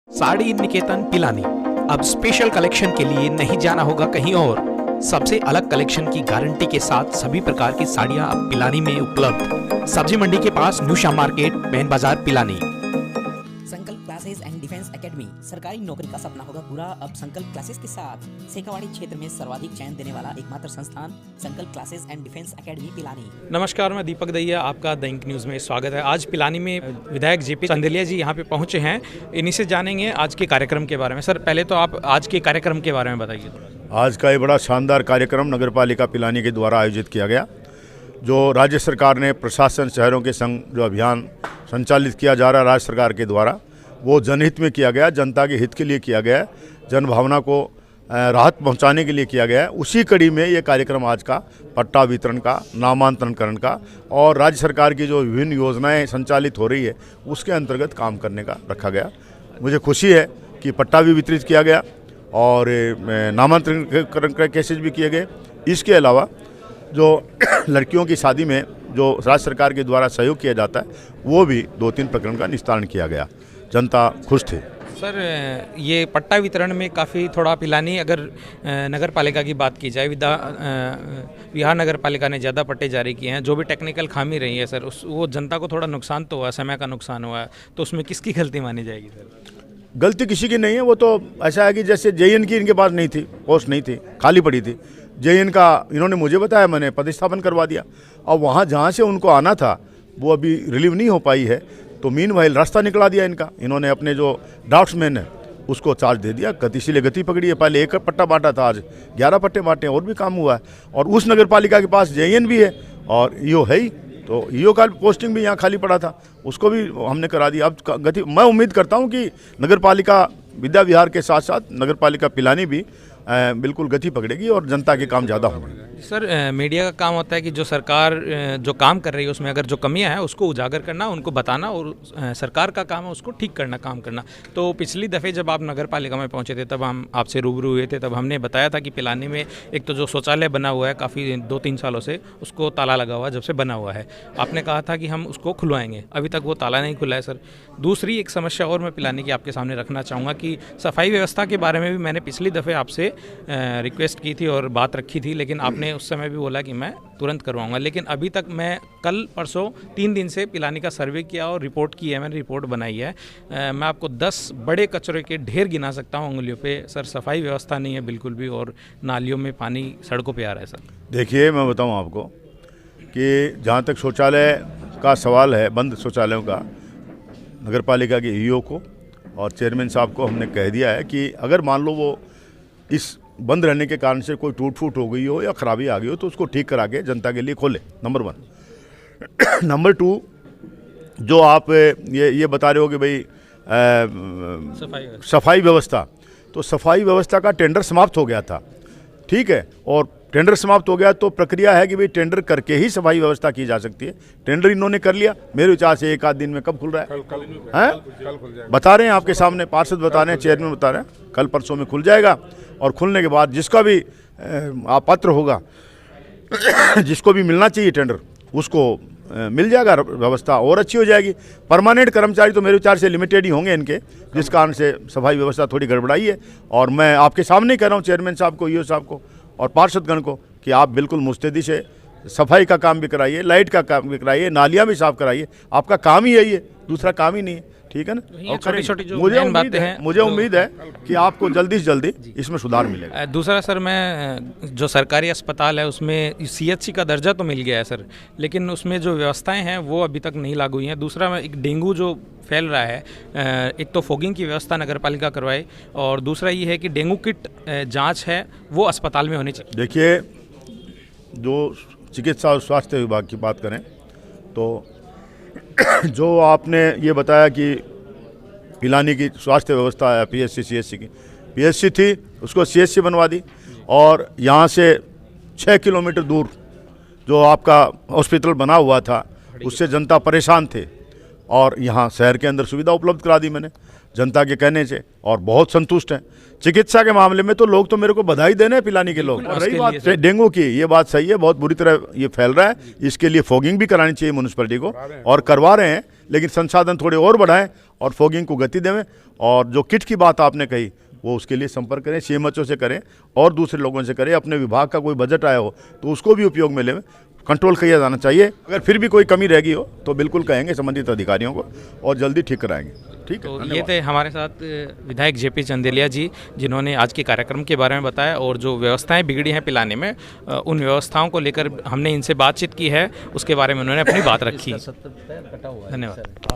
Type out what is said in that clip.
साड़ी निकेतन पिलानी अब special collection के लिए नहीं जाना होगा कहीं और। सबसे अलग कलेक्शन की गारंटी के साथ सभी प्रकार की साड़ियां अब पिलानी में उपलब्ध। सब्जी मंडी के पास न्यू शाम मार्केट, मेन बाजार, पिलानी। संकल्प क्लासेस एंड डिफेंस एकेडमी, सरकारी नौकरी का सपना होगा पूरा अब संकल्प क्लासेस के साथ। शेखावाड़ी क्षेत्र में सर्वाधिक चयन देने वाला एकमात्र संस्थान संकल्प classes and defence academy Pilani. नमस्कार, मैं दीपक दहिया, आपका द इंक न्यूज़ में स्वागत है। आज पिलानी में विधायक जेपी चंदेलिया जी यहाँ पे पहुँचे हैं। इन्हीं से जानेंगे आज के कार्यक्रम के बारे में। सर, पहले तो आप आज के कार्यक्रम के बारे में बताइए थोड़ा। आज का ये बड़ा शानदार कार्यक्रम नगर पालिका पिलानी के द्वारा आयोजित किया गया। जो राज्य सरकार ने प्रशासन शहरों के संग जो अभियान संचालित किया जा रहा है राज्य सरकार के द्वारा, वो जनहित में किया गया, जनता के हित के लिए किया गया है, जनभावना को राहत पहुंचाने के लिए किया गया है। उसी कड़ी में ये कार्यक्रम आज का पट्टा वितरण का, नामांतरणकरण का और राज्य सरकार की जो विभिन्न योजनाएं संचालित हो रही है उसके अंतर्गत काम करने का रखा गया। मुझे खुशी है कि पट्टा भी वितरित किया गया और नामांतरण के केसेज भी किए गए। इसके अलावा जो लड़कियों की शादी में जो राज्य सरकार के द्वारा सहयोग किया जाता है वो भी 2-3 प्रकरण का निस्तारण किया गया। जनता खुश थी। सर, ये पट्टा वितरण में काफ़ी थोड़ा पिलानी, अगर नगर पालिका की बात की जाए, बिहार नगर पालिका ने ज़्यादा पट्टे जारी किए हैं। जो भी टेक्निकल खामी रही है सर, वो जनता को थोड़ा नुकसान तो हुआ, समय का नुकसान हुआ है, तो उसमें किसकी गलती मानी जाएगी सर? गलती किसी की नहीं है। वो तो ऐसा है कि जैसे जेईएन की इनके पास नहीं थी, पोस्ट नहीं थी, खाली पड़ी थी। जेईएन का इन्होंने मुझे बताया, मैंने प्रतिस्थापन करवा दिया। और वहाँ जहाँ से उनको आना था वो अभी रिलीव नहीं हो पाई है, तो मीनवाइल रास्ता निकला दिया इनका। इन्होंने अपने जो ड्राफ्ट्समैन है उसको चार्ज दे दिया, गतिशील गति पकड़ी है। पहले एक पट्टा बांटा था, आज 11 पट्टे बांटे, और भी काम हुआ है। और उस नगर पालिका के पास जेईएन भी है और ईओ है ही, तो ईओ का पोस्टिंग भी यहाँ खाली पड़ा था, उसको भी हमने करा दिया। अब गति, मैं उम्मीद करता हूँ कि नगर पालिका विद्या विहार के साथ साथ नगर पालिका पिलानी भी बिल्कुल गति पकड़ेगी और जनता के काम ज़्यादा होंगे। सर, मीडिया का काम होता है कि जो सरकार जो काम कर रही है उसमें अगर जो कमियां हैं उसको उजागर करना, उनको बताना, और सरकार का काम है उसको ठीक करना, काम करना। तो पिछली दफ़े जब आप नगर पालिका में पहुंचे थे तब हम आपसे रूबरू हुए थे, तब हमने बताया था कि पिलानी में एक तो जो शौचालय बना हुआ है काफ़ी 2-3 सालों से, उसको ताला लगा हुआ है, जब से बना हुआ है। आपने कहा था कि हम उसको खुलवाएंगे, अभी तक वो ताला नहीं खुला है सर। दूसरी एक समस्या और मैं पिलानी की आपके सामने रखना चाहूँगा कि सफाई व्यवस्था के बारे में भी मैंने पिछली दफ़े आपसे रिक्वेस्ट की थी और बात रखी थी, लेकिन आपने उस समय भी बोला कि मैं तुरंत करवाऊंगा। लेकिन अभी तक मैं कल परसों 3 दिन से पिलानी का सर्वे किया और रिपोर्ट की है, मैंने रिपोर्ट बनाई है। मैं आपको 10 बड़े कचरे के ढेर गिना सकता हूँ उंगलियों पे। सर, सफाई व्यवस्था नहीं है बिल्कुल भी, और नालियों में पानी सड़कों पे आ रहा है सर। देखिए, मैं बताऊँ आपको कि जहाँ तक शौचालय का सवाल है, बंद शौचालयों का, नगर पालिका के ईओ को और चेयरमैन साहब को हमने कह दिया है कि अगर मान लो वो इस बंद रहने के कारण से कोई टूट फूट हो गई हो या खराबी आ गई हो तो उसको ठीक करा के जनता के लिए खोले, नंबर 1। नंबर 2, जो आप ये बता रहे हो कि भाई सफाई व्यवस्था, तो सफाई व्यवस्था का टेंडर समाप्त हो गया था, ठीक है। और टेंडर समाप्त हो गया तो प्रक्रिया है कि भाई टेंडर करके ही सफाई व्यवस्था की जा सकती है। टेंडर इन्होंने कर लिया, मेरे विचार से 1 आध दिन में। कब खुल रहा है? कल बता रहे हैं आपके सामने, पार्षद बता रहे हैं, चेयरमैन बता रहे हैं, कल परसों में खुल जाएगा। और खुलने के बाद जिसका भी पात्र होगा, जिसको भी मिलना चाहिए टेंडर, उसको मिल जाएगा, व्यवस्था और अच्छी हो जाएगी। परमानेंट कर्मचारी तो मेरे विचार से लिमिटेड ही होंगे इनके, जिस कारण से सफाई व्यवस्था थोड़ी गड़बड़ाई है। और मैं आपके सामने कह रहा हूँ चेयरमैन साहब को, ईओ साहब को और पार्षदगण को कि आप बिल्कुल मुस्तैदी से सफाई का काम भी कराइए, लाइट का काम भी कराइए, नालियाँ भी साफ कराइए। आपका काम ही यही है, दूसरा काम ही नहीं है, ठीक है ना। और छोटी-छोटी जो मुझे उम्मीद है कि आपको जल्दी से जल्दी इसमें सुधार मिलेगा। दूसरा सर, मैं जो सरकारी अस्पताल है उसमें सीएचसी का दर्जा तो मिल गया है सर, लेकिन उसमें जो व्यवस्थाएं हैं वो अभी तक नहीं लागू हुई हैं। दूसरा, एक डेंगू जो फैल रहा है, एक तो फॉगिंग की व्यवस्था नगर पालिका करवाए, और दूसरा ये है कि डेंगू किट जाँच है वो अस्पताल में होनी चाहिए। देखिए, जो चिकित्सा और स्वास्थ्य विभाग की बात करें तो जो आपने ये बताया कि पिलानी की स्वास्थ्य व्यवस्था है, पीएचसी सीएचसी की, पीएचसी थी उसको सीएचसी बनवा दी। और यहाँ से 6 किलोमीटर दूर जो आपका हॉस्पिटल बना हुआ था उससे जनता परेशान थे, और यहाँ शहर के अंदर सुविधा उपलब्ध करा दी मैंने जनता के कहने से, और बहुत संतुष्ट हैं। चिकित्सा के मामले में तो लोग तो मेरे को बधाई देने हैं पिलानी के लोग। और रही बात डेंगू की, ये बात सही है, बहुत बुरी तरह ये फैल रहा है, इसके लिए फॉगिंग भी करानी चाहिए म्यूनिसिपैलिटी को, और करवा रहे हैं। लेकिन संसाधन थोड़े और बढ़ाएं और फॉगिंग को गति दें। और जो किट की बात आपने कही वो उसके लिए संपर्क करें, सीएमएचओ से करें और दूसरे लोगों से करें। अपने विभाग का कोई बजट आया हो तो उसको भी उपयोग में लें, कंट्रोल किया जाना चाहिए। अगर फिर भी कोई कमी रह गई हो तो बिल्कुल कहेंगे संबंधित अधिकारियों को और जल्दी ठीक कराएंगे। ठीक है। तो ये थे हमारे साथ विधायक जेपी चंदेलिया जी, जिन्होंने आज के कार्यक्रम के बारे में बताया और जो व्यवस्थाएं बिगड़ी हैं पिलाने में, उन व्यवस्थाओं को लेकर हमने इनसे बातचीत की है, उसके बारे में उन्होंने अपनी बात रखी। धन्यवाद।